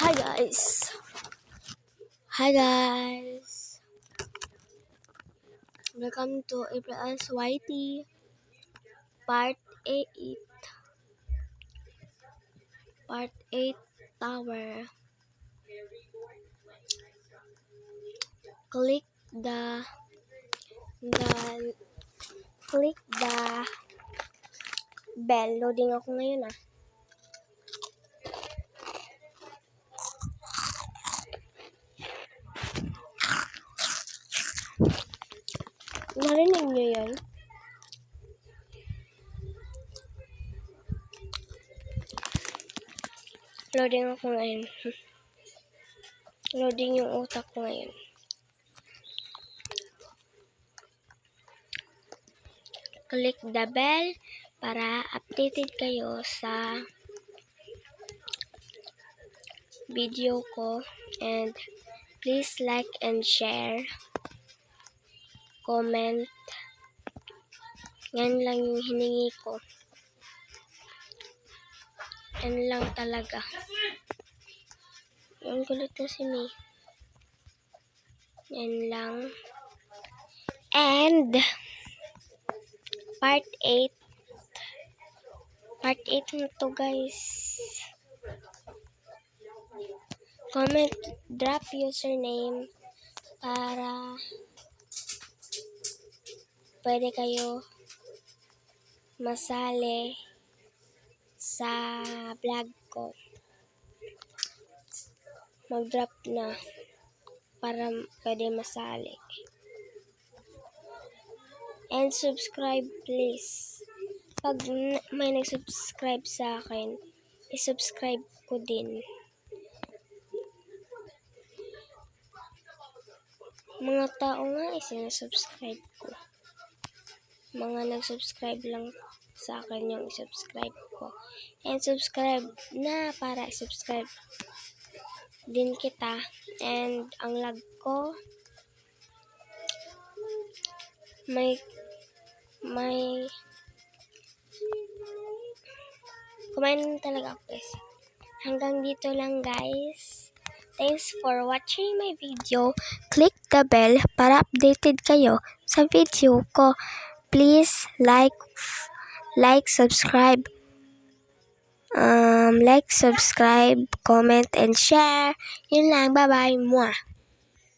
Hi guys. Hi guys. Welcome to April SYT Part 8. Part 8 Tower. Click the bell. Loading ako ngayon ah. Narinig nyo yun? Loading ako ngayon. Loading yung utak ko ngayon. Click the bell para updated kayo sa video ko, and please like and share, comment. Yan lang yung hiningi ko. Yan lang talaga. Yan kulit na si May. Yan lang. And part 8 na to guys. Comment, drop username para pwede kayo masali sa vlog ko. Mag-drop na para pwede masali. And subscribe please. Pag may nag-subscribe sa akin, i-subscribe ko din. Mga tao nga sinasubscribe ko. Mga nag-subscribe lang sa akin yung i-subscribe ko. And subscribe na para i-subscribe din kita. And ang lag ko may kumain talaga ako guys. Hanggang dito lang guys. Thanks for watching my video. Click the bell para updated kayo sa video ko. Please like, subscribe, comment and share. Yun lang. Bye-bye. Mwah.